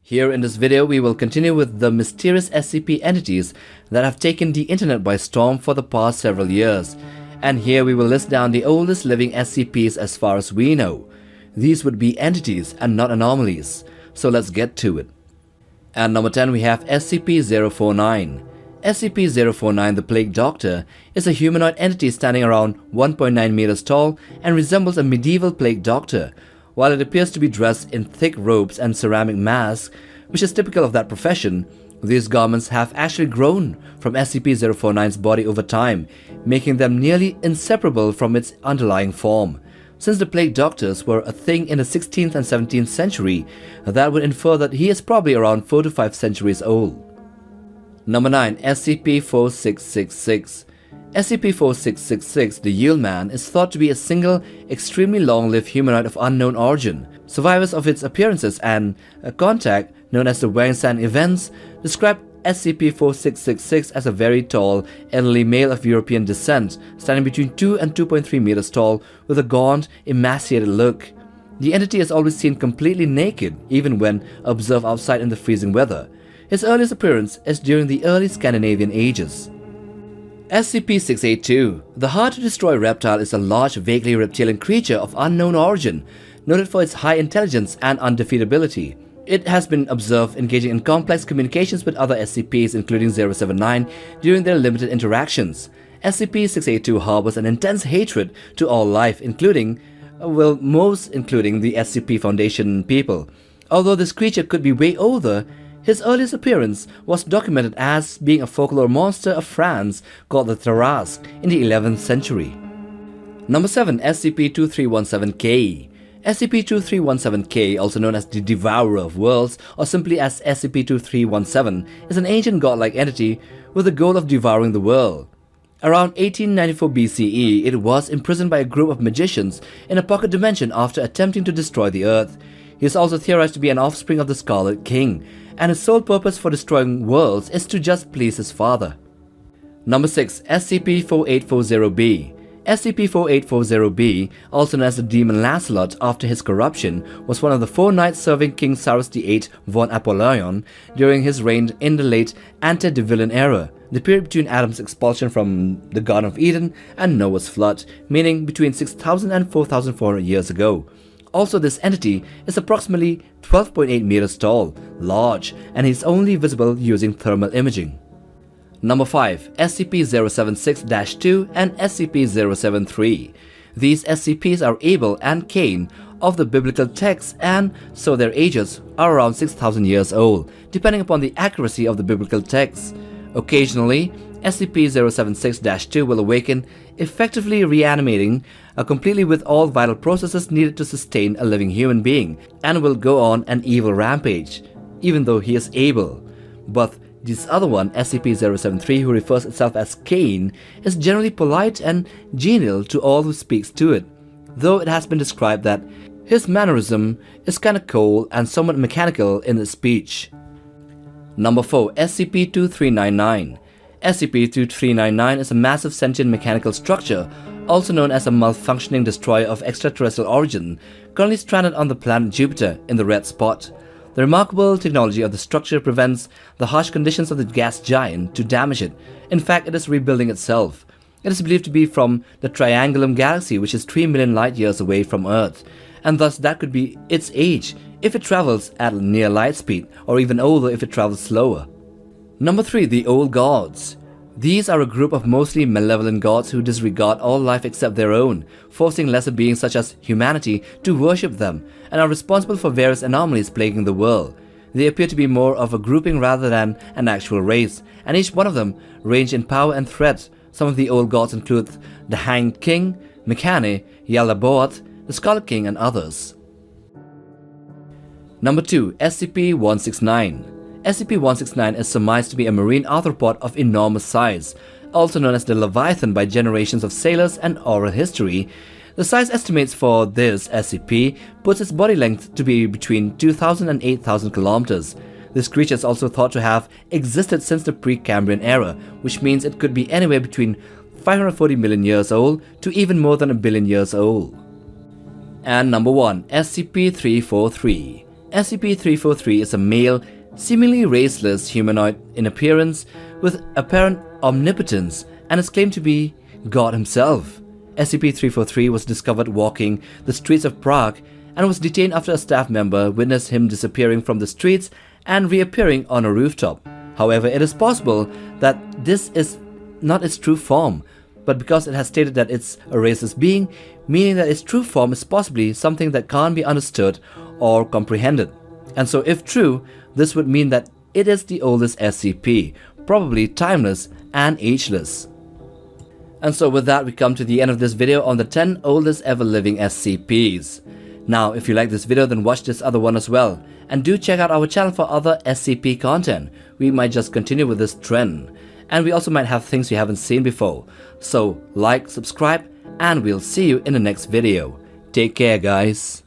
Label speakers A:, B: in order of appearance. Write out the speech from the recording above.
A: Here in this video, we will continue with the mysterious SCP entities that have taken the internet by storm for the past several years. And here we will list down the oldest living SCPs as far as we know. These would be entities and not anomalies. So let's get to it. At number 10 we have SCP-049. SCP-049, the Plague Doctor, is a humanoid entity standing around 1.9 meters tall and resembles a medieval Plague Doctor. While it appears to be dressed in thick robes and ceramic masks, which is typical of that profession, these garments have actually grown from SCP-049's body over time, making them nearly inseparable from its underlying form. Since the Plague Doctors were a thing in the 16th and 17th century, that would infer that he is probably around 4 to 5 centuries old. Number 9. SCP-4666. SCP-4666, the Yule Man, is thought to be a single, extremely long-lived humanoid of unknown origin. Survivors of its appearances and a contact, known as the Wangsan events, describe SCP-4666 as a very tall, elderly male of European descent, standing between 2 and 2.3 meters tall with a gaunt, emaciated look. The entity is always seen completely naked, even when observed outside in the freezing weather. His earliest appearance is during the early Scandinavian ages. SCP-682. The hard-to-destroy reptile is a large, vaguely reptilian creature of unknown origin, noted for its high intelligence and undefeatability. It has been observed engaging in complex communications with other SCPs, including 079, during their limited interactions. SCP-682 harbors an intense hatred to all life, including the SCP Foundation people. Although this creature could be way older, his earliest appearance was documented as being a folklore monster of France called the Tarasque in the 11th century. Number 7. SCP-2317-K. SCP-2317-K, also known as the Devourer of Worlds or simply as SCP-2317, is an ancient godlike entity with the goal of devouring the world. Around 1894 BCE, it was imprisoned by a group of magicians in a pocket dimension after attempting to destroy the Earth. He is also theorized to be an offspring of the Scarlet King, and his sole purpose for destroying worlds is to just please his father. Number 6. SCP-4840-B. SCP-4840-B, also known as the Demon Lancelot after his corruption, was one of the 4 knights serving King Cyrus VIII von Apollyon during his reign in the late Antediluvian era, the period between Adam's expulsion from the Garden of Eden and Noah's flood, meaning between 6,000 and 4,400 years ago. Also, this entity is approximately 12.8 meters tall, large, and is only visible using thermal imaging. Number 5. SCP-076-2 and SCP-073. These SCPs are Abel and Cain of the biblical texts, and so their ages are around 6,000 years old, depending upon the accuracy of the biblical texts. Occasionally, SCP-076-2 will awaken, effectively reanimating completely with all vital processes needed to sustain a living human being, and will go on an evil rampage, even though he is able. But this other one, SCP-073, who refers itself as Cain, is generally polite and genial to all who speaks to it, though it has been described that his mannerism is kinda cold and somewhat mechanical in his speech. Number 4. SCP-2399. SCP-2399 is a massive sentient mechanical structure, also known as a malfunctioning destroyer of extraterrestrial origin, currently stranded on the planet Jupiter in the Red Spot. The remarkable technology of the structure prevents the harsh conditions of the gas giant to damage it. In fact, it is rebuilding itself. It is believed to be from the Triangulum galaxy, which is 3 million light years away from Earth, and thus that could be its age if it travels at near light speed, or even older if it travels slower. Number 3. The Old Gods. These are a group of mostly malevolent gods who disregard all life except their own, forcing lesser beings such as humanity to worship them, and are responsible for various anomalies plaguing the world. They appear to be more of a grouping rather than an actual race, and each one of them range in power and threat. Some of the old gods include the Hanged King, Mekane, Yaldabaoth, the Scarlet King, and others. Number 2. SCP-169. SCP-169 is surmised to be a marine arthropod of enormous size, also known as the Leviathan by generations of sailors and oral history. The size estimates for this SCP puts its body length to be between 2,000 and 8,000 kilometers. This creature is also thought to have existed since the Precambrian era, which means it could be anywhere between 540 million years old to even more than a billion years old. And number 1. SCP-343. SCP-343 is a male, seemingly raceless humanoid in appearance with apparent omnipotence and is claimed to be God himself. SCP-343 was discovered walking the streets of Prague and was detained after a staff member witnessed him disappearing from the streets and reappearing on a rooftop. However, it is possible that this is not its true form, but because it has stated that it's a raceless being, meaning that its true form is possibly something that can't be understood or comprehended. And so if true, this would mean that it is the oldest SCP, probably timeless and ageless. And so with that, we come to the end of this video on the 10 oldest ever living SCPs. Now, if you like this video, then watch this other one as well. And do check out our channel for other SCP content. We might just continue with this trend. And we also might have things you haven't seen before. So like, subscribe, and we'll see you in the next video. Take care, guys.